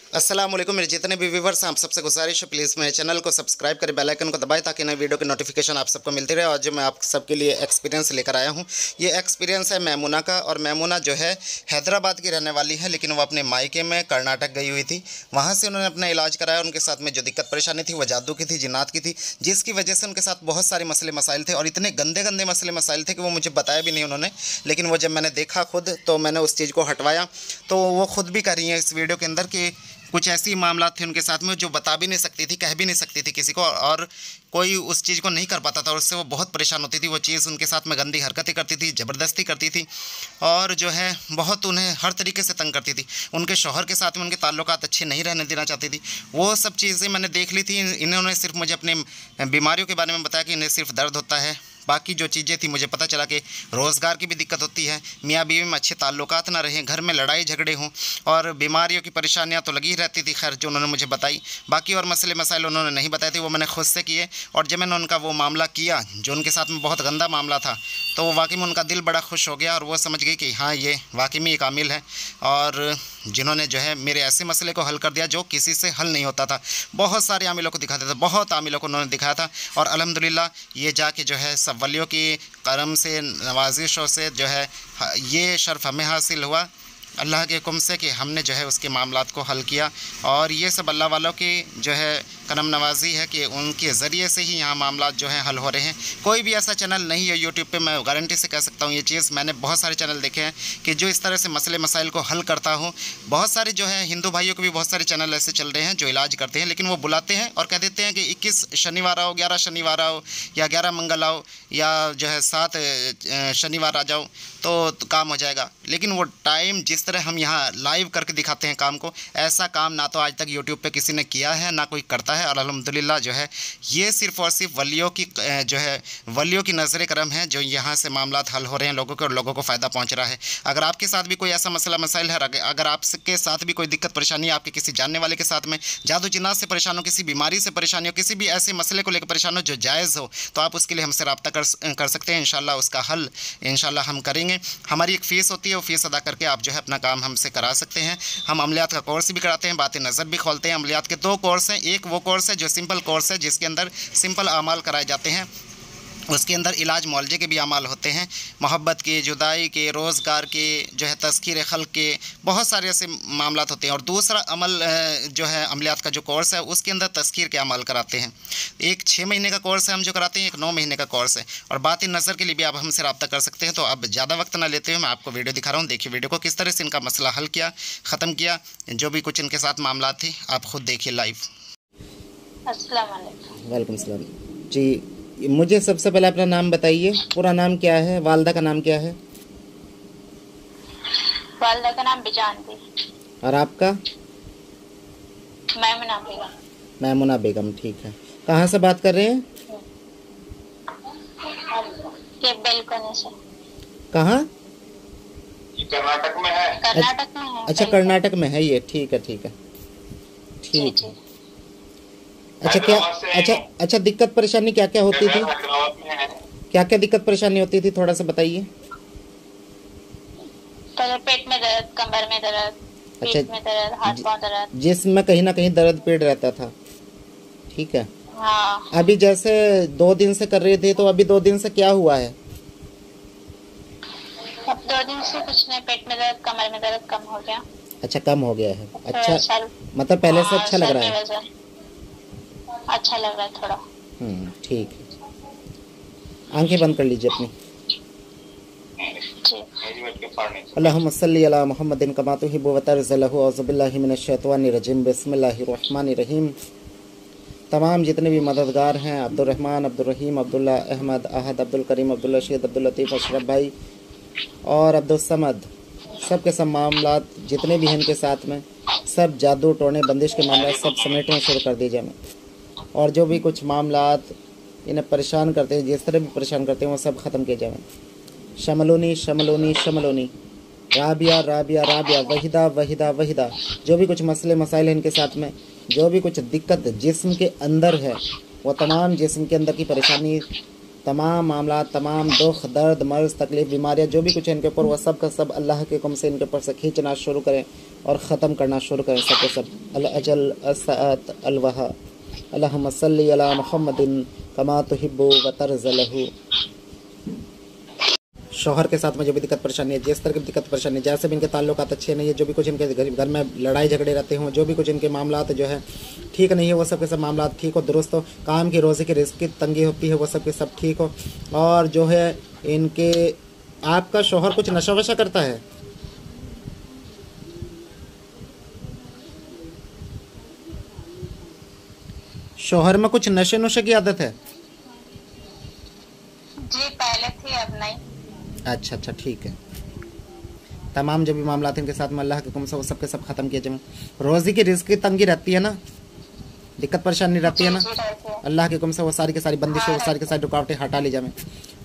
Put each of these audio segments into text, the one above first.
अस्सलाम वालेकुम मेरे जितने भी व्यूवर्स हैं, आप सबसे गुजारिश है प्लीज़ मेरे चैनल को सब्सक्राइब करें, बेल आइकन को दबाएं ताकि नए वीडियो की नोटिफिकेशन आप सबको मिलती रहे। और जो मैं आप सबके लिए एक्सपीरियंस लेकर आया हूं, ये एक्सपीरियंस है मैमुना का। और मैमुना जो है हैदराबाद की रहने वाली है, लेकिन वो अपने मायके में कर्नाटक गई हुई थी। वहाँ से उन्होंने अपना इलाज कराया। उनके साथ में जो दिक्कत परेशानी थी वो जादू की थी, जिन्नात की थी, जिसकी वजह से उनके साथ बहुत सारे मसले मसाइल थे। और इतने गंदे गंदे मसले मसाइल थे कि वो मुझे बताया भी नहीं उन्होंने। लेकिन वो जब मैंने देखा खुद, तो मैंने उस चीज़ को हटवाया। तो वो खुद भी कर रही हैं इस वीडियो के अंदर कि कुछ ऐसी मामला थे उनके साथ में जो बता भी नहीं सकती थी, कह भी नहीं सकती थी किसी को, और कोई उस चीज़ को नहीं कर पाता था। और उससे वो बहुत परेशान होती थी। वो चीज़ उनके साथ में गंदी हरकतें करती थी, ज़बरदस्ती करती थी, और जो है बहुत उन्हें हर तरीके से तंग करती थी। उनके शौहर के साथ में उनके ताल्लुकात अच्छे नहीं रहने देना चाहती थी। वो सब चीज़ें मैंने देख ली थी। इन्होंने सिर्फ मुझे अपने बीमारियों के बारे में बताया कि इन्हें सिर्फ दर्द होता है। बाकी जो चीज़ें थी मुझे पता चला कि रोज़गार की भी दिक्कत होती है, मियाँ बीवी में अच्छे ताल्लुकात ना रहें, घर में लड़ाई झगड़े हों, और बीमारियों की परेशानियाँ तो लगी रहती थी। खैर जो उन्होंने मुझे बताई, बाकी और मसले मसाइल उन्होंने नहीं बताए थे, वो मैंने खुद से किए। और जब मैंने उनका वो मामला किया जो उनके साथ में बहुत गंदा मामला था, तो वो वाकई में उनका दिल बड़ा खुश हो गया। और वो समझ गई कि हाँ, ये वाकई में एक आमिल है, और जिन्होंने जो है मेरे ऐसे मसले को हल कर दिया जो किसी से हल नहीं होता था। बहुत सारे आमिलों को दिखाते थे, बहुत आमिलों को उन्होंने दिखाया था। और अल्हम्दुलिल्लाह ये जाके जो है सब वलियों की करम से, नवाजिशों से जो है ये शर्फ हमें हासिल हुआ अल्लाह के हुक्म से कि हमने जो है उसके मामलात को हल किया। और ये सब अल्लाह वालों की जो है करम नवाजी है कि उनके ज़रिए से ही यहाँ मामलात जो हैं हल हो रहे हैं। कोई भी ऐसा चैनल नहीं है यूट्यूब पे, मैं गारंटी से कह सकता हूँ ये चीज़। मैंने बहुत सारे चैनल देखे हैं कि जो इस तरह से मसले मसाइल को हल करता हो। बहुत सारे जो है हिंदू भाइयों के भी बहुत सारे चैनल ऐसे चल रहे हैं जो इलाज करते हैं, लेकिन वो बुलाते हैं और कह देते हैं कि 21 शनिवार आओ, 11 शनिवार आओ, या 11 मंगल आओ, या जो है 7 शनिवार आ जाओ तो काम हो जाएगा। लेकिन वो टाइम जिस तरह हम यहाँ लाइव करके दिखाते हैं काम को, ऐसा काम ना तो आज तक यूट्यूब पे किसी ने किया है, ना कोई करता है। और अल्हम्दुलिल्लाह जो है ये सिर्फ़ और सिर्फ वलियों की जो है वलियों की नज़र करम है जो यहाँ से मामलात हल हो रहे हैं लोगों के, और लोगों को फ़ायदा पहुँच रहा है। अगर आपके साथ भी कोई ऐसा मसला मसाइल है, अगर आपके साथ भी कोई दिक्कत परेशानी है, आपके किसी जानने वाले के साथ में जादू जिन्नात से परेशान हो, किसी बीमारी से परेशानी हो, किसी भी ऐसे मसले को लेकर परेशान हो जो जायज़ हो, तो आप उसके लिए हमसे रब्ता कर सकते हैं। इंशाल्लाह उसका हल इंशाल्लाह हम करेंगे। हमारी एक फ़ीस होती है, वो फ़ीस अदा करके आप जो है अपना काम हमसे करा सकते हैं। हम अमलियात का कोर्स भी कराते हैं, बातें नज़र भी खोलते हैं। अमलियात के 2 कोर्स हैं। एक वो कोर्स है जो सिंपल कोर्स है, जिसके अंदर सिंपल अमाल कराए जाते हैं। उसके अंदर इलाज मौलजे के भी अमाल होते हैं, मोहब्बत के, जुदाई के, रोज़गार के, जो है तज़कीर खल्क़ के, बहुत सारे ऐसे मामलात होते हैं। और दूसरा अमल जो है अमलियात का जो कोर्स है, उसके अंदर तज़कीर के अमाल कराते हैं। एक 6 महीने का कोर्स है हम जो कराते हैं, एक 9 महीने का कोर्स है। और बात नज़र के लिए भी आप हमसे रब्ता कर सकते हैं। तो अब ज़्यादा वक्त ना लेते हुए मैं आपको वीडियो दिखा रहा हूँ। देखिए वीडियो को, किस तरह से इनका मसला हल किया, ख़त्म किया, जो भी कुछ इनके साथ मामला थे आप ख़ुद देखिए लाइव। अस्सलाम वालेकुम। वालेकुम सलाम जी। मुझे सबसे पहले अपना नाम बताइए, पूरा नाम क्या है, वालदा का नाम क्या है? वालदा का नाम बिजानती। और आपका? मैमुना बेगम। मैमुना बेगम, ठीक है। कहाँ से बात कर रहे हैं? ये बेलकोनी से। कहाँ? कर्नाटक में है। कर्नाटक में है। अच्छा कर्नाटक में है ये, ठीक है ठीक है ठीक है। अच्छा क्या, अच्छा दिक्कत परेशानी क्या क्या होती थी, क्या क्या दिक्कत परेशानी होती थी, थोड़ा सा बताइए। पहले पेट में दर्द, कमर में दर्द, पीठ में दर्द, हाथ पांव दर्द, जिसमें कहीं ना कहीं दर्द पेड़ रहता था, ठीक है। हाँ। अभी जैसे 2 दिन से कर रहे थे, तो अभी 2 दिन से क्या हुआ है? अब 2 दिन से कुछ नहीं, पेट में दर्द, कमर में दर्द कम हो गया। अच्छा कम हो गया है। अच्छा मतलब पहले से अच्छा लग रहा है? अच्छा लग रहा है थोड़ा। ठीक है। आंखें बंद कर लीजिए अपनी। अल्लाहुम्मा सल्ली अला मुहम्मदिन कमा तुहिब्बु व तर्ज़लहु औज़ु बिल्लाहि मिनश शैतानिर रजीम बिस्मिल्लाहिर रहमानिर रहीम। तमाम जितने भी मददगार हैं, अब्दुल रहमान, अब्दुल रहीम, अब्दुल्ला, अहमद, अहद, अब्दुल करीम, अब्दुल रशीद, अब्दुल लतीफ़, अशरफ भाई और अब्दुल समद, सब के सब मामलात जितने भी हैं इनके साथ में, सब जादू टोने बंदिश के मामला सब समेटने शुरू कर दीजिए मैं। और जो भी कुछ मामलात इन्हें परेशान करते हैं, जिस तरह भी परेशान करते हैं, वो सब ख़त्म किए जाएँ। शमलोनी शमलोनी शमलोनी, राबिया राबिया राबिया, वहीदा वहीदा वहीदा। जो भी कुछ मसले मसाइल हैं इनके साथ में, जो भी कुछ दिक्कत जिस्म के अंदर है, वो तमाम जिस्म के अंदर की परेशानी, तमाम मामला, तमाम दुख, दर्द, मर्ज़, तकलीफ़, बीमारियाँ, जो भी कुछ है इनके ऊपर, वह सब का सब अल्लाह के हुक्म से इनके ऊपर से खींचना शुरू करें। और ख़त्म करना शुरू करें सबके सब। अल अजल अस्सात अलवहा अल्लाहुम्मा सल्ली अला मुहम्मदिन कमा तुहिब्बु व तर्ज़लहु। शौहर के साथ में जो भी दिक्कत परेशानी है, जिस तरह की दिक्कत परेशानी, जैसे भी इनके ताल्लुकात अच्छे नहीं है, जो भी कुछ इनके घर में लड़ाई झगड़े रहते हों, जो भी कुछ इनके मामलात जो है ठीक नहीं है, वो सब के सब मामला ठीक हो, दुरुस्त हो, काम की रोज़ी की रिस्क की तंगी होती है वो सब के सब ठीक हो। और जो है इनके आपका शौहर कुछ नशा वशा करता है? शौहर में कुछ नशे नुशे की आदत है? जी पहले थी, अब नहीं। अच्छा ठीक है। तमाम जो भी मामला इनके साथ में अल्लाह के हुक्म से वो सब के सब ख़त्म किए जाए। रोज़ी की रिस्क की तंगी रहती है ना, दिक्कत परेशानी रहती है ना, अल्लाह के हुक्म से वो सारी की सारी बंदिशें, वो सारी की सारी रुकावटें हटा ली जाए।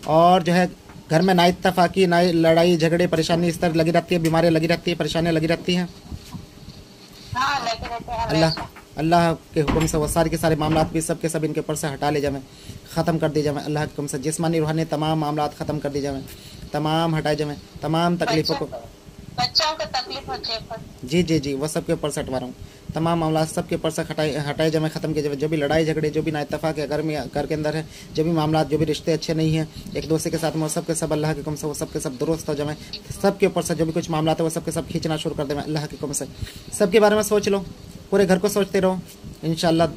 और जो है घर में ना इत्तफाकी, ना लड़ाई झगड़े परेशानी इस तरह लगी रहती है, बीमारियाँ लगी रहती है, परेशानियाँ लगी रहती हैं। अल्लाह के हुक्म से वो सारे के सारे मामला भी सब के सब इनके ऊपर से हटा ले जाए, ख़त्म कर दी जाए। अल्लाह के हुक्म से जिस्मानी रूहानी तमाम मामला ख़त्म कर दी जाए, तमाम हटाए जाए, तमाम तकलीफ़ों को, बच्चों को तकलीफ होती है। जी वो सब के ऊपर से हटवा रहा हूँ। तमाम मामला सब के ऊपर से हटाए जाए, ख़त्म किए जाए। जो भी लड़ाई झगड़े, जो भी नाइतफ़ाक़ है घर के अंदर है, जो भी मामला, जो भी रिश्ते अच्छे नहीं हैं एक दूसरे के साथ में, वो सब के सब अल्लाह के हुक्म से वो सब के सब दुरुस्त हो जाए। सब के ऊपर से जो भी कुछ मामला है वो सब के सब खींचना शुरू कर दें अल्लाह के हुक्म से। सब के बारे में सोच लो, पूरे घर को सोचते रहो, इंशाअल्लाह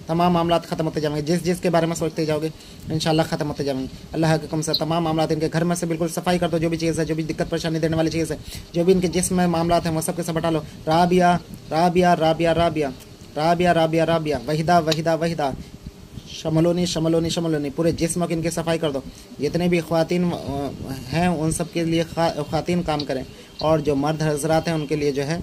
तमाम मामला ख़त्म होते जाएंगे। जिस के बारे में सोचते जाओगे इंशाअल्लाह ख़त्म होते जाएंगे अल्लाह के हुक्म से। तमाम मामला इनके घर में से बिल्कुल सफाई कर दो, जो भी चीज़ है, जो भी दिक्कत परेशानी देने वाली चीज़ है, जो भी इनके जिसमें मामला हैं वो सब के सब हटा लो। राबिया राबिया राबिया राबिया राबिया राबिया राबिया वहीदा वहीदा वहीदा शमलोनी शमलोनी शमलोनी, पूरे जिस्म की इनकी सफाई कर दो। जितने भी ख्वातीन हैं उन सब के लिए ख्वातीन काम करें, और जो मर्द हजरात हैं उनके लिए जो है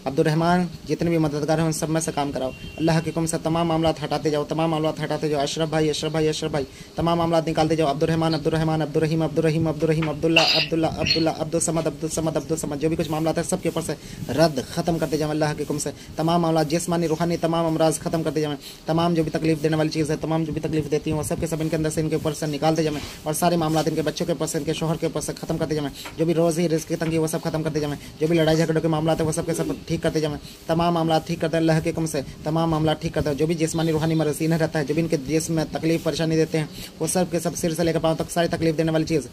अब्दुर्रहमान, जितने भी मददगार हैं उन सब में से काम कराओ। अल्लाह के हुक्म से तमाम मामला हटाते जाओ, तमाम मामला हटाते जाओ। अशरफ भाई अशरफ भाई अशरफ भाई तमाम मामला निकालते जाओ। अब्दुर्रहमान अब्दुर्रहमान अब्दुर्रहीम अब्दुर्रहीम अब्दुर्रहीम अब्दुल्ला अब्दुल्ला अब्दुल्ला अब्दुल समद अब्दुल समद अब्दुल समद, जो भी कुछ मामला है सब के ऊपर से रद्द ख़त्म करते जाए अल्लाह के हुक्म से। तमाम मामला जिस्मानी रूहानी तमाम अमराज ख़त्म करते जाए। तमाम जो भी तकलीफ देने वाली चीज़ है, तमाम जो भी तकलीफ देती हैं वो सब के सब इनके अंदर से इनके ऊपर से निकालते जाए, और सारे मामला इनके बच्चों के ऊपर से, इनके शोहर के ऊपर से ख़त्म करते जाए। जो भी रोज़ी रिस्क की तंगी वो सब खत्म करते जाए। जो भी लड़ाई झगड़ों के मामला है वो सब के सब ठीक करते जाए। तमाम मामला ठीक करते हैं अल्लाह के हुक्म से, तमाम मामला ठीक करता है। जो भी जिस्मानी रूहानी मरसीन रहता है, जो भी इनके जिस्म में तकलीफ परेशानी देते हैं वो सब के सब सिर से लेकर पाँव तक सारी तकलीफ देने वाली चीज़,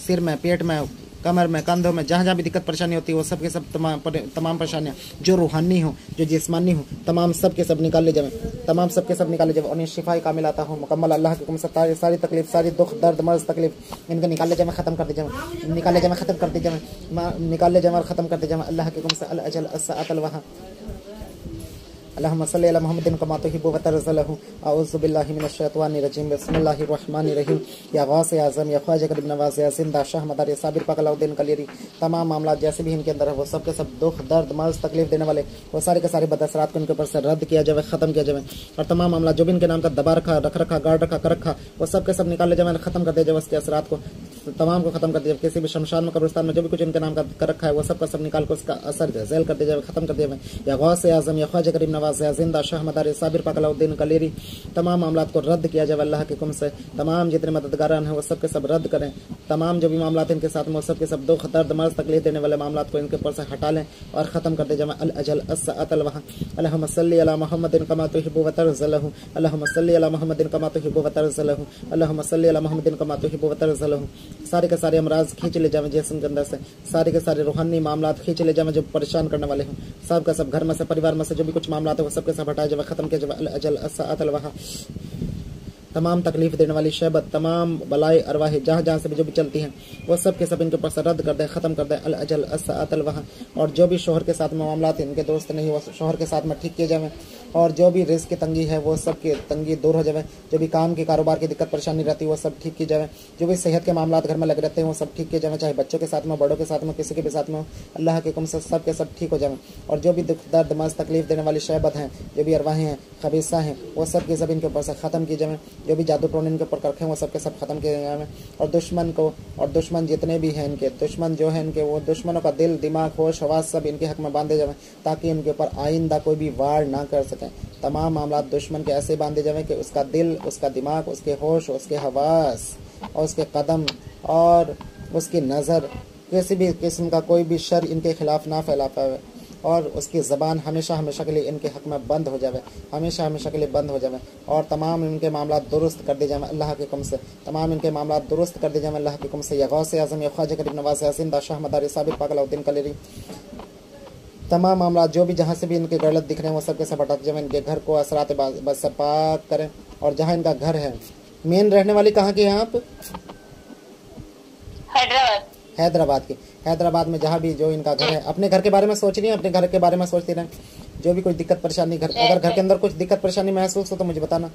सिर में, पेट में, कमर में, कंधों में, जहाँ जहाँ भी दिक्कत परेशानी होती है वो सब के सब तमाम परेशानियाँ जो रूहानी हो, जो जिस्मानी हो, तमाम सब के सब निकाल ले जाए, तमाम सब के सब निकाल ले जाए। और शिफाई कामिल आता हो मुकम्मल अल्लाह के हुक्म से। सारी तकलीफ, सारी दुख दर्द मर्ज तकलीफ इनके निकाल ले जाए, ख़त्म कर दे जाए, निकाल ले जाए, ख़त्म कर दे जाए, निकाल ले जाए और ख़त्म कर दे जाए अल्लाह के हुक्म से। अल अजल अस्साअत अलवहा अल्लाहुम्मा सल्ली अला मुहम्मदिन कमा तुहिब्बु व तर्ज़लहु। अऊज़ु बिल्लाहि मिनश शैतानिर रजीम। बिस्मिल्लाहिर रहमानिर रहीम। या गौसे आज़म, या ख्वाजा करीब नवाज़, या जिंदा शाह मदार, या साबिर पाक अलाउद्दीन कलीरी, तमाम मामला जैसे भी इनके अंदर है वो सब के सब दुख दर्द मर्ज तकलीफ देने वाले वो सारे के सारे बदअसरात को इनके ऊपर से रद्द किया जाए, ख़त्म किया जाए। और तमाम मामला जो भी इनके नाम का दबा रखा, रख रखा, गाड़ रखा, कर रखा, वो सब के सब निकाल ले जाए, ख़त्म कर दिया जाए। उसके असरात को तमाम को ख़त्म कर दिया। किसी भी शमशान में, कब्रिस्तान में जो भी कुछ इनके नाम का कर रखा है वो सब का सब निकाल कर उसका असर झेल कर दिया जाए, ख़त्म कर दिया जाए। या गौसे आज़म, या ख्वाजा करीब नवाज़, या जिंदा शाह मदार, साबिर पाक अलाउद्दीन कलीरी, तमाम मामला को रद्द किया जाए अल्लाह के हुक्म से। तमाम जितने मददगारान हैं वो सब के सब रद्द करें। तमाम जो भी मामला इनके साथ में वो सब के सब दुख दर्द मर्ज तकलीफ देने वाले मामला को इनके ऊपर से हटा लें और ख़त्म कर दे जाए। अल अजल अस्साअत अलवहा अल्लाहुम्मा सल्ली अला मुहम्मदिन कमा तुहिब्बु व तर्ज़लहु अल्लाहुम्मा सल्ली अला मुहम्मदिन कमा तुहिब्बु व तर्ज़लहु अल्लाहुम्मा सल्ली अला मुहम्मदिन कमा तुहिब्बु व तर्ज़लहु। सारे के सारे अमराज खींच ले जाए जिस्म के अंदर से, सारे के सारे रूहानी मामला खींच ले जाए जो परेशान करने वाले हों, सब का सब घर में से, परिवार में से जो भी कुछ मामला है वो सब के सब हटाए जाए, ख़त्म किया जाए। अल अजल अस्साअत अलवहा तमाम तकलीफ देने वाली शहबत, तमाम बलाए अरवाह जहाँ जहाँ से भी जो भी चलती हैं वो सब के सब इनके ऊपर से रद्द कर दे, ख़त्म कर दे। अल अजल अस्साअत अलवहा। और जो भी शोहर के साथ में मामला इनके दोस्त नहीं वो शोहर के साथ में ठीक किए जाए, और जो भी रिस्क की तंगी है वो सब की तंगी दूर हो जाए। जो भी काम के कारोबार की दिक्कत परेशानी रहती है वो सब ठीक की जाए। जो भी सेहत के मामला घर में लग रहते हैं वो सब ठीक किए जाए, चाहे बच्चों के साथ में, बड़ों के साथ में, किसी के भी साथ में, अल्लाह के हुक्म से सब के सब ठीक हो जाए। और जो भी दुख दर्द मर्ज तकलीफ देने वाली शहबत हैं, जो भी अरवाहें हैं, खबीसा हैं, वो सब के सब इनके ऊपर से ख़त्म की जाए। जो भी जादू टोने इनके ऊपर रखे वो सब के सब ख़त्म किए जाए। और दुश्मन को, और दुश्मन जितने भी हैं इनके, दुश्मन जो है इनके, वो दुश्मनों का दिल दिमाग होश हवास सब इनके हक में बांधे जाए, ताकि इनके ऊपर आइंदा कोई भी वार ना कर सकें। तमाम मामला दुश्मन के ऐसे बांधे जाए कि उसका दिल, उसका दिमाग, उसके होश, उसके हवास और उसके कदम और उसकी नज़र किसी भी किस्म का कोई भी शर इनके खिलाफ ना फैला पाए। और उसकी ज़बान हमेशा हमेशा के लिए इनके हक़ में बंद हो जाए, हमेशा हमेशा के लिए बंद हो जाए, और तमाम इनके मामला दुरुस्त कर दिए जाए अल्लाह के हुक्म से, तमाम इनके मामला दुरुस्त कर दिए जाए अल्लाह के हुक्म से। या गौसे आज़म या ख्वाजा करीब नवाज़ हसीन बादशाह मदारी साबिर पाक अलाउद्दीन कलेरी, तमाम मामला जो भी जहाँ से भी इनके गलत दिख रहे हैं वो सब के सब हटाते जाए, इनके घर को असरात बस से पाक करें। और जहाँ इनका घर है, मेन रहने वाली कहाँ की हैं आप? हैदराबाद। हैदराबाद की। हैदराबाद में जहाँ भी जो इनका घर है, अपने घर के बारे में सोच रही हैं, अपने घर के बारे में सोचती रहें। जो भी कोई दिक्कत परेशानी घर, अगर घर के अंदर कुछ दिक्कत परेशानी महसूस हो तो मुझे बताना।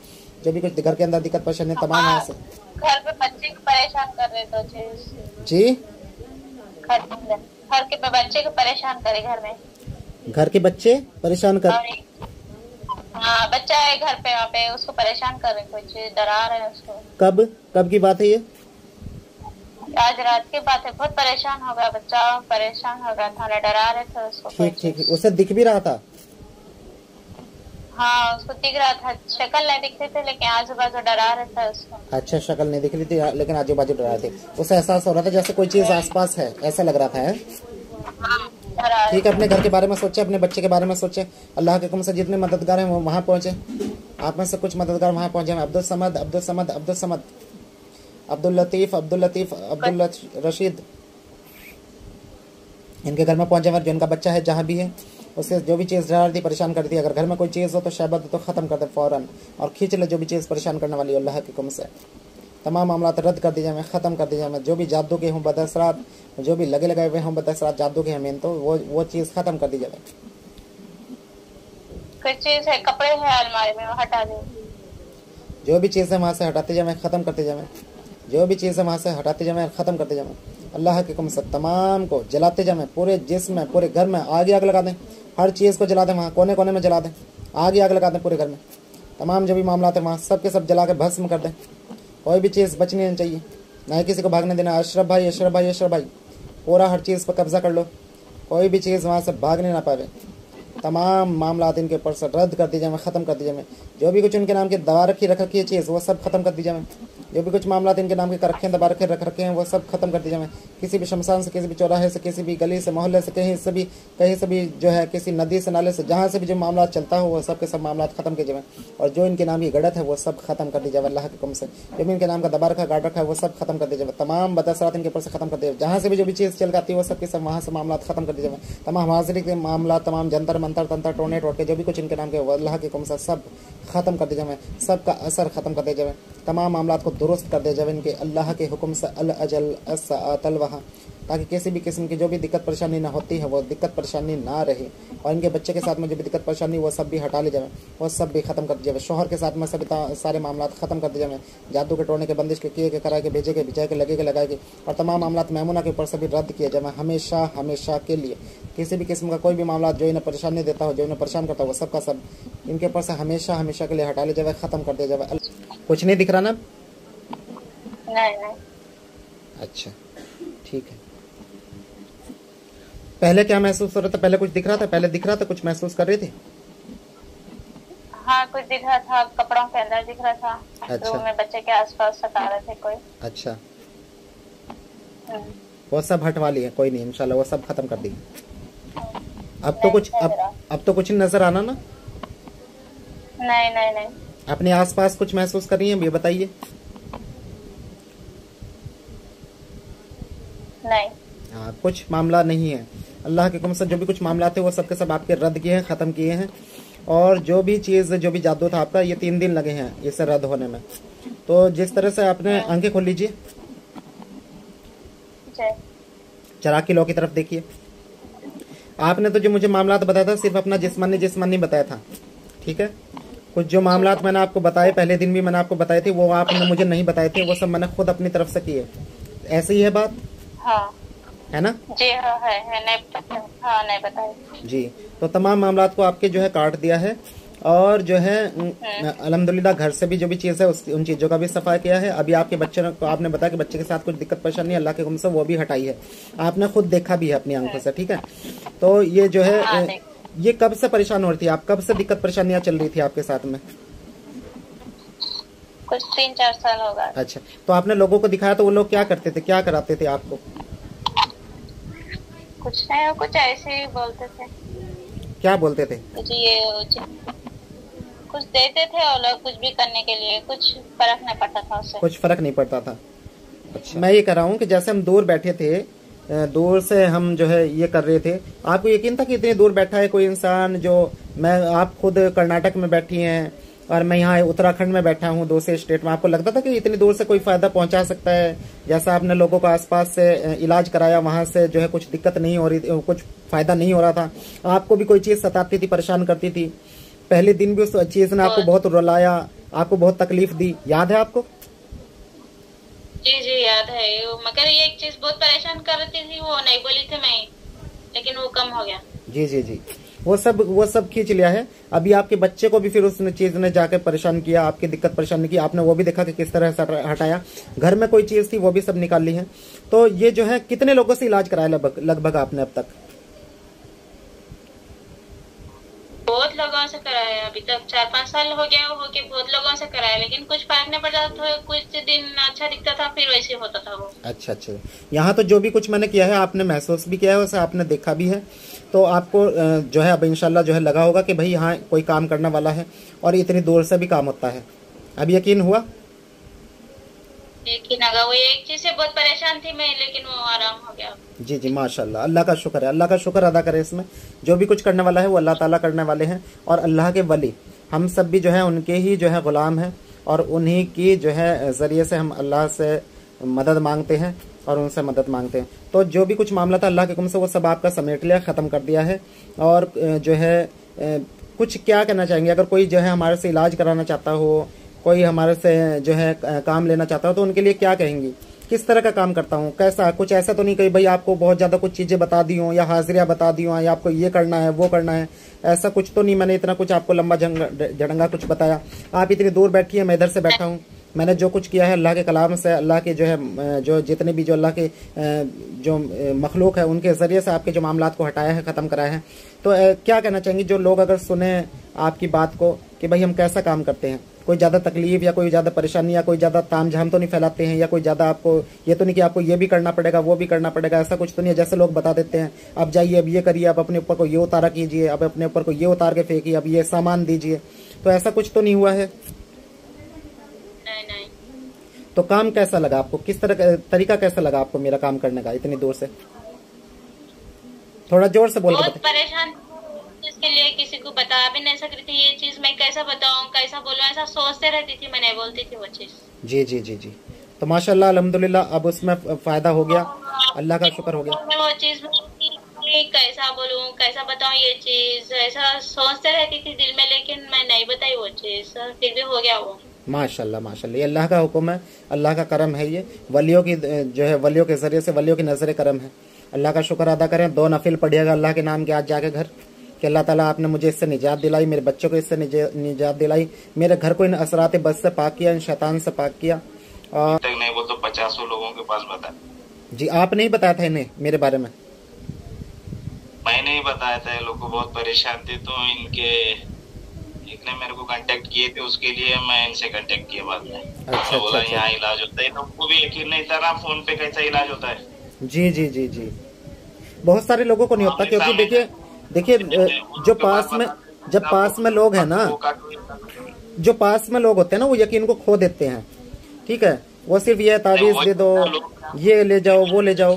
जो भी कुछ घर के अंदर दिक्कत परेशानी तमाम यहाँ से। घर पे बच्चे को परेशान कर रहे तो जी, घर के बच्चे को परेशान करे, घर में घर के बच्चे परेशान कर, हाँ बच्चा है घर पे, वहाँ पे उसको परेशान कर रहे, कुछ डरा रहे हैं उसको। कब कब की बात है ये? आज रात की बात है, बहुत परेशान हो गया बच्चा, परेशान हो गया था, डरा रहे थे उसको। ठीक ठीक, उसे दिख भी रहा था? हाँ उसको दिख रहा था, शक्ल नहीं दिख रही थी लेकिन आजू बाजू डरा रहे थे उसको। अच्छा, शक्ल नहीं दिख रही थी लेकिन आजू बाजू डरा रहे थे, उसे एहसास हो रहा था जैसे कोई चीज आसपास है, ऐसा लग रहा था है? ठीक है, अपने घर के बारे में सोचे, अपने बच्चे के बारे में सोचे, अल्लाह के हुक्म से जितने मददगार हैं वो वहाँ पहुँचे। आप में से कुछ मददगार वहाँ पहुँचे। अब्दुल समद, अब्दुल समद, अब्दुल समद, अब्दुल लतीफ़, अब्दुल लतीफ़, अब्दुल रशीद, इनके घर में पहुँचे। जो इनका बच्चा है जहाँ भी है, उससे जो भी चीज़ डरा रही थी, परेशान कर दी, अगर घर में कोई चीज़ हो तो शहबत हो तो ख़त्म कर दे फ़ौरन, और खींच ले जो भी चीज़ परेशान करने वाली अल्लाह के हुक्म से। तमाम मामला रद्द कर दी जाए, ख़त्म कर दी जाए। जो भी जादू के हों बदअसरात, जो भी लगे लगाए हुए हों बदअसरात जादू के हैं मेन, तो वो चीज़ ख़त्म कर दी जाए। कोई चीज़ है, कपड़े हैं अलमारी में, हटा दे। जो भी चीज़ है वहाँ से हटाते जाए, ख़त्म करते जाए। जो भी चीज़ है वहाँ से हटाते जाए, ख़त्म करते जाए। अल्लाह के हुक्म से तमाम को जलाते जाए, पूरे जिस्म में, पूरे घर में आग लगा दें, हर चीज़ को जला दें, वहाँ कोने कोने में जला दें, आग लगा दें पूरे घर में। तमाम जो भी मामला है वहाँ सब के सब जला के भस्म कर दें। कोई भी चीज़ बचनी नहीं चाहिए, ना ही किसी को भागने देना। अशरफ भाई, अशरफ भाई, अशरफ भाई, पूरा हर चीज़ पर कब्जा कर लो, कोई भी चीज़ वहाँ से भागने ना पावे। तमाम मामला इनके ऊपर से रद्द कर दी जाए, ख़त्म कर दी जाए। जो भी कुछ उनके नाम की दवा रखी है चीज़, वो सब ख़त्म कर दी जाए। जो भी कुछ मामला इनके नाम के रखे हैं, दबा रखे रख रखे हैं, वो सब ख़त्म कर दी जाए। किसी भी शमशान से, किसी भी चौराहे से, किसी भी गली से, मोहल्ले से, कहीं से भी जो है, किसी नदी से, नाले से, जहाँ से भी जो मामला चलता हो वो सब के सब मामला ख़त्म किए जाए। और जो इनके नाम की गड़त है वो सब ख़त्म कर दी जाए अल्लाह के हुक्म से। जो भी इनके नाम का दबा रखा गाड़ रखा है वो सब ख़त्म कर दी जाए। तमाम बदअसरात इनके ऊपर से ख़त्म कर दिए। जहाँ से भी जो भी चीज़ चल जाती है वो सब के सब वहाँ से मामला ख़त्म कर दी जाए। तमाम हाजिरी के मामला, तमाम जंतर मंतर तंत्र टोने टोट के जो भी कुछ इनके नाम के अल्लाह के हुक्म से सब ख़त्म कर दिया जाए, सबका असर ख़त्म कर दिया जाए। तमाम मामला को दुरुस्त कर दिया जाए इनके अल्लाह के हुक्म से। अल अजल असल वहाँ, ताकि किसी भी किस्म की जो भी दिक्कत परेशानी ना होती है वो दिक्कत परेशानी ना रहे। और इनके बच्चे के साथ में जो भी दिक्कत परेशानी वो सब भी हटा ली जाए, वो सब भी ख़त्म कर दिया जाए। शोहर के साथ में सभी सारे मामला ख़त्म कर दिए जाए। जादू के टोने के, बंदिश के, किए के, कराए के, भेजे के, बिछाए के, लगे के, लगाए के, और तमाम मामला मैमुना के ऊपर सभी रद्द किए जाए हमेशा हमेशा के लिए। किसी भी किस्म का कोई भी मामला जो इन्हें परेशानी देता हो, जो इन्हें परेशान करता हो, वो सब का सब इनके ऊपर से हमेशा हमेशा के लिए हटा लिया जाए, ख़त्म कर दिया जाए। कुछ नहीं दिख रहा ना? नहीं। अच्छा ठीक है। पहले क्या महसूस हो रहा था? पहले कुछ दिख रहा था? पहले दिख रहा था, कुछ महसूस कर रही थी? हाँ कुछ दिख रहा था, कपड़ों के अंदर दिख रहा था। अच्छा। रूम में बच्चे के आसपास सता रहे थे कोई। अच्छा, वो सब हटवा लिए, कोई नहीं, इंशाल्लाह वो सब खत्म कर दी। अब तो कुछ अब तो कुछ नजर आना ना? नहीं। अपने आसपास कुछ महसूस कर रही हैं, ये बताइए। नहीं। हाँ, कुछ मामला नहीं है। अल्लाह के हुक्म से जो भी कुछ मामला थे वो सब के सब आपके रद्द किए हैं, ख़त्म किए हैं। और जो भी चीज़, जो भी जादू था आपका, ये 3 दिन लगे हैं इसे रद्द होने में। तो जिस तरह से आपने आंखें खोल लीजिए, चराग की लौ की तरफ देखिए। आपने तो जो मुझे मामला बताया था सिर्फ अपना जिस्मानी बताया था, ठीक है। कुछ जो मामला मैंने आपको बताए, पहले दिन भी मैंने आपको बताए थे, वो आपने मुझे नहीं बताए थे, वो सब मैंने खुद अपनी तरफ से किए। ऐसे ही है बात? हाँ है ना? जी हाँ है नहीं बताए जी। तो तमाम मामलात को आपके जो है काट दिया है, और जो है अल्हम्दुलिल्लाह घर से भी जो भी चीज़ है उन चीज़ों का भी सफा किया है। अभी आपके बच्चे को आपने बताया कि बच्चे के साथ कुछ दिक्कत परेशानी अल्लाह के हुक्म से वो भी हटाई है, आपने खुद देखा भी है अपनी आंखों से, ठीक है। तो ये जो है ये कब से परेशान हो रही थी आप? कब से दिक्कत परेशानियां चल रही थी आपके साथ में? कुछ 3-4 साल होगा। अच्छा, तो आपने लोगों को दिखाया तो वो लोग क्या करते थे, क्या कराते थे आपको? कुछ नहीं, कुछ ऐसे ही बोलते थे। क्या बोलते थे? कुछ ये कुछ देते थे और लोग कुछ भी करने के लिए, कुछ फर्क नहीं पड़ता था उससे। कुछ फर्क नहीं पड़ता था। अच्छा, मैं ये कह रहा हूँ कि जैसे हम दूर बैठे थे, दूर से हम जो है ये कर रहे थे, आपको यकीन था कि इतनी दूर बैठा है कोई इंसान? जो मैं, आप खुद कर्नाटक में बैठी हैं और मैं यहाँ उत्तराखंड में बैठा हूँ, दूसरे स्टेट में, आपको लगता था कि इतनी दूर से कोई फायदा पहुंचा सकता है? जैसा आपने लोगों को आसपास से इलाज कराया, वहां से जो है कुछ दिक्कत नहीं हो रही, कुछ फायदा नहीं हो रहा था, आपको भी कोई चीज सताती थी, परेशान करती थी, पहले दिन भी उस चीज ने आपको बहुत रुलाया, आपको बहुत तकलीफ दी, याद है आपको? जी जी याद है, मगर ये एक चीज बहुत परेशान कर रही थी, वो नहीं बोली थी मैं, लेकिन वो कम हो गया। जी जी जी, वो सब खींच लिया है। अभी आपके बच्चे को भी फिर उस चीज ने जाकर परेशान किया, आपकी दिक्कत परेशानी की, आपने वो भी देखा कि किस तरह से हटाया। घर में कोई चीज थी वो भी सब निकाल ली है। तो ये जो है, कितने लोगों से इलाज कराया लगभग आपने अब तक? बहुत लोगों से कराया, अभी तक 4-5 साल हो गया हो के बहुत लोगों से कराया, लेकिन कुछ फर्क नहीं पड़ता था। कुछ दिन अच्छा दिखता था, फिर वैसे होता था वो। अच्छा अच्छा, यहाँ तो जो भी कुछ मैंने किया है आपने महसूस भी किया है, वैसे आपने देखा भी है, तो आपको जो है अब इंशाल्लाह जो है लगा होगा कि भाई हाँ कोई काम करने वाला है और इतनी दूर से भी काम होता है। अब यकीन हुआ? लेकिन अगर वो एक चीज से बहुत परेशान थी मैं, लेकिन वो आराम हो गया। जी जी, माशाल्लाह, अल्लाह का शुक्र है, अल्लाह का शुक्र अदा करें। इसमें जो भी कुछ करने वाला है वो अल्लाह ताला करने वाले हैं, और अल्लाह के वली हम सब भी जो है उनके ही जो है ग़ुलाम हैं, और उन्हीं की जो है ज़रिए से हम अल्लाह से मदद मांगते हैं और उनसे मदद मांगते हैं। तो जो भी कुछ मामला था अल्लाह के हुक्म से वो सब आपका समेट लिया, ख़त्म कर दिया है। और जो है कुछ क्या कहना चाहेंगे, अगर कोई जो है हमारे से इलाज कराना चाहता हो, कोई हमारे से जो है काम लेना चाहता हो, तो उनके लिए क्या कहेंगी? किस तरह का काम करता हूँ, कैसा? कुछ ऐसा तो नहीं कहीं भाई आपको बहुत ज़्यादा कुछ चीज़ें बता दी हों या हाजिरियाँ बता दी हों या आपको ये करना है वो करना है, ऐसा कुछ तो नहीं? मैंने इतना कुछ आपको लंबा झड़ंगा कुछ बताया? आप इतनी दूर बैठी हैं, मैं इधर से बैठा हूँ, मैंने जो कुछ किया है अल्लाह के कलाम से, अल्लाह के जो है जो जितने भी जो अल्लाह के जो मखलूक है उनके ज़रिए से आपके जो मामलात को हटाया है, ख़त्म कराया है। तो क्या कहना चाहेंगे जो लोग अगर सुने आपकी बात को कि भाई हम कैसा काम करते हैं? कोई ज़्यादा तकलीफ या कोई ज़्यादा परेशानी या कोई ज़्यादा तामझाम तो नहीं फैलाते हैं, या कोई ज़्यादा आपको ये तो नहीं कि आपको ये भी करना पड़ेगा वो भी करना पड़ेगा, ऐसा कुछ तो नहीं है जैसे लोग बता देते हैं अब जाइए, अब ये करिए, अब अपने ऊपर को ये उतारा कीजिए, अब अपने ऊपर को ये उतार के फेंकिए, अब ये सामान दीजिए, तो ऐसा कुछ तो नहीं हुआ है? नहीं। तो काम कैसा लगा आपको? किस तरह तरीका कैसा लगा आपको मेरा काम करने का इतनी दूर से? थोड़ा जोर से बोल के बहुत परेशान इसके लिए, किसी को बता भी नहीं सकती थी ये चीज, मैं कैसा बताऊं कैसा बोलूं, ऐसा सोचते रहती थी, मैं नहीं बोलती थी वो चीज। जी जी जी जी, तो माशाल्लाह अल्हम्दुलिल्लाह अब उसमें फायदा हो गया, अल्लाह का शुक्र हो गया। वो चीज कैसा बोलूं कैसा बताऊं ये चीज, ऐसा सोचते रहती थी दिल में, लेकिन मैं नहीं बताई वो चीज, फिर भी हो गया वो। माशाल्लाह माशाल्लाह, ये अल्लाह का हुक्म है, अल्लाह का करम है, ये वलियों की जो है वलियों के जरिए से वलियों की नजर करम है। अल्लाह का शुक्र अदा करें, 2 नफिल पढ़िएगा अल्लाह के नाम के आज जाके घर, कि अल्लाह ताला आपने मुझे इससे निजात दिलाई, मेरे बच्चों को इससे निजात दिलाई, मेरे घर को इन असरात बस से पाक किया, इन शैतान से पाक किया। और नहीं वो तो 50 लोगों के पास बता। जी, आप नहीं बताया था इन्हें मेरे बारे में? मैंने ही बताया था, ये लोग को बहुत परेशान थे, तो इनके एक ने मेरे को कांटेक्ट किए थे, उसके लिए मैं इनसे कांटेक्ट किया बाद में। अच्छा बोला अच्छा, यहाँ इलाज होता है, लोग को भी यकीन नहीं था ना फोन पे कैसा इलाज होता है। जी जी जी जी, बहुत सारे लोगों को नहीं होता, क्योंकि देखिए जो पास में जब पास में लोग हैं ना, जो पास में लोग होते हैं ना वो यकीन को खो देते हैं। ठीक है, वो सिर्फ ये तावीज दे दो, ये ले जाओ वो ले जाओ,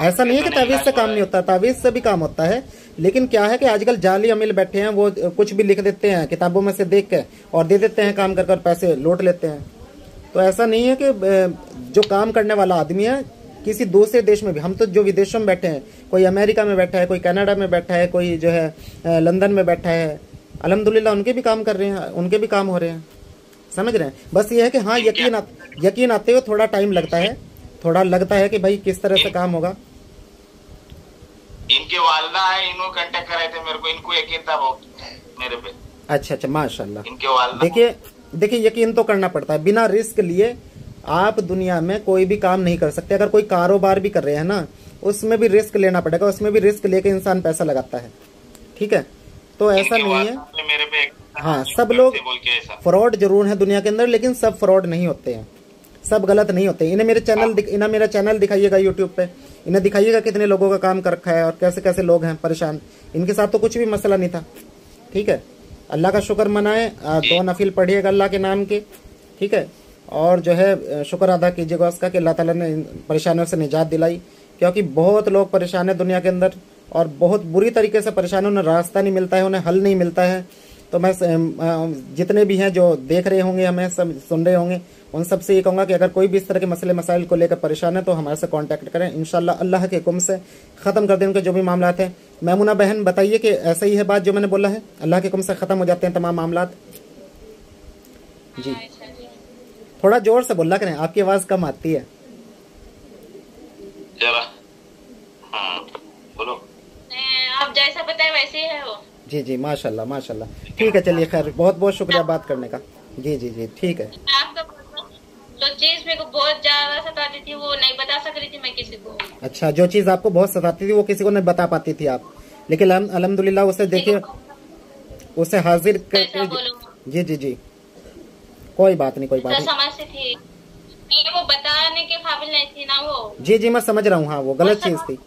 ऐसा नहीं है कि तावीज से काम नहीं होता, तावीज से भी काम होता है, लेकिन क्या है कि आजकल जाली अमील बैठे हैं, वो कुछ भी लिख देते हैं किताबों में से देख के और दे देते हैं, काम कर कर पैसे लौट लेते हैं। तो ऐसा नहीं है कि जो काम करने वाला आदमी है किसी दूसरे देश में भी, हम तो जो विदेशों में बैठे हैं, कोई अमेरिका में बैठा है, कोई कनाडा में बैठा है, कोई जो है लंदन में बैठा है, अल्हम्दुलिल्लाह उनके भी काम कर रहे हैं, उनके भी काम हो रहे हैं, समझ रहे हैं। बस ये है कि हाँ यकीन आते हुए थोड़ा टाइम लगता है, थोड़ा लगता है कि भाई किस तरह से काम होगा। इनके वालदा है, इनको कांटेक्ट कराए थे मेरे को, इनको यकीन था वो मेरे पे। अच्छा अच्छा, माशाल्लाह। इनके वालदा देखिए यकीन तो करना पड़ता है, बिना रिस्क लिए आप दुनिया में कोई भी काम नहीं कर सकते। अगर कोई कारोबार भी कर रहे हैं ना, उसमें भी रिस्क लेना पड़ेगा, उसमें भी रिस्क लेके इंसान पैसा लगाता है। ठीक है, तो ऐसा नहीं है मेरे पे। हाँ, सब लोग फ्रॉड जरूर है दुनिया के अंदर, लेकिन सब फ्रॉड नहीं होते हैं। सब गलत नहीं होते। इन्हें मेरा चैनल दिखाइएगा यूट्यूब पे, इन्हें दिखाइएगा कितने लोगों का काम कर रखा है और कैसे कैसे लोग हैं परेशान। इनके साथ तो कुछ भी मसला नहीं था। ठीक है, अल्लाह का शुक्र मनाएं, 2 नफिल पढ़िएगा अल्लाह के नाम के। ठीक है, और जो है शुक्र अदा कीजिएगा उसका कि अल्लाह ताला ने परेशानियों से निजात दिलाई, क्योंकि बहुत लोग परेशान है दुनिया के अंदर और बहुत बुरी तरीके से परेशान है, उन्हें रास्ता नहीं मिलता है, उन्हें हल नहीं मिलता है। तो मैं जितने भी हैं जो देख रहे होंगे, हमें सब सुन रहे होंगे, उन सब से ये कहूँगा कि अगर कोई भी इस तरह के मसले मसाइल को लेकर परेशान है तो हमारे से कांटेक्ट करें। इंशाल्लाह अल्लाह के हुक्म से ख़त्म कर दें उनके जो भी मामलात हैं। मैमुना बहन बताइए कि ऐसा ही है बात जो मैंने बोला है, अल्लाह के हुक्म से ख़त्म हो जाते हैं तमाम मामलात? जी, थोड़ा जोर से बोला करें, आपकी आवाज़ कम आती है। बोलो। आप जैसा बताए वैसे ही है वो। जी जी, माशाल्लाह माशाल्लाह। ठीक है, चलिए खैर, बहुत बहुत शुक्रिया बात करने का। जी जी जी, ठीक है। आपका जो चीज मेरे को बहुत ज्यादा सताती थी वो नहीं बता सक रही थी मैं किसी को। अच्छा, जो चीज़ आपको बहुत सताती थी वो किसी को नहीं बता पाती थी आप, लेकिन अल्हम्दुलिल्लाह उसे देखिए, उसे हाजिर करके। जी जी जी, कोई बात नहीं, कोई बात नहीं। समझती थी वो बताने के काबिल नहीं थी ना वो। जी जी, मैं समझ रहा हूँ। हाँ, वो गलत चीज थी।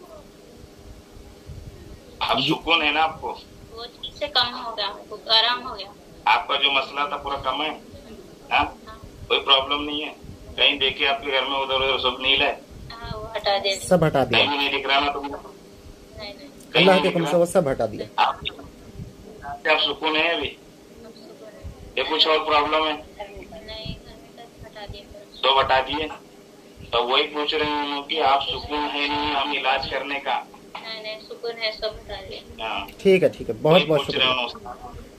अब सुकून है ना आपको? वो चीज से कम हो गया, आराम हो गया। आपका जो मसला था पूरा कम है? हाँ, कोई प्रॉब्लम नहीं है? कहीं देखे आपके घर में उधर उधर सब नील है? वो हटा दे, सब हटा दिया। कहीं नहीं दिख रहा ना तुमको? अल्लाह के हुक्म से वो सब हटा दिया। आप सुकून है अभी? ये कुछ और प्रॉब्लम है? सब हटा दिए। तो वही पूछ रहे हैं कि आप सुकून है नहीं हम इलाज करने का? नहीं, सुकून है, सब हटा दिया। ठीक है ठीक है, बहुत बहुत शुक्रिया,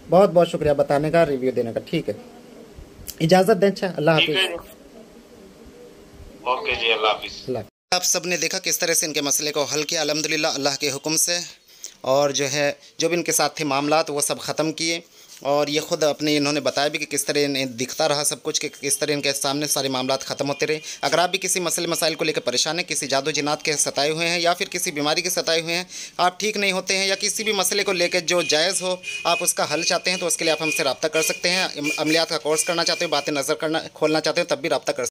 बहुत बहुत शुक्रिया बताने का, रिव्यू देने का। ठीक है, इजाजत दें। अच्छा, अल्लाह हाफिज। ओके जी, अल्लाह हाफिज। आप सब ने देखा किस तरह से इनके मसले को हल किया अल्हम्दुलिल्लाह अल्लाह के हुक्म से, और जो है जो भी इनके साथ थे मामलात वो सब ख़त्म किए। और ये ख़ुद अपने इन्होंने बताया भी कि किस तरह इन्हें दिखता रहा सब कुछ, कि किस तरह इनके सामने सारे मामलात ख़त्म होते रहे। अगर आप भी किसी मसले मसाइल को लेकर परेशान हैं, किसी जादू जिनात के सताए हुए हैं या फिर किसी बीमारी के सताए हुए हैं, आप ठीक नहीं होते हैं, या किसी भी मसले को लेकर जो जायज़ हो आप उसका हल चाहते हैं, तो उसके लिए आप हमसे रब्ता कर सकते हैं। अमलियात का कोर्स करना चाहते हो, बातें नज़र खोलना चाहते हो, तब भी रब्ता कर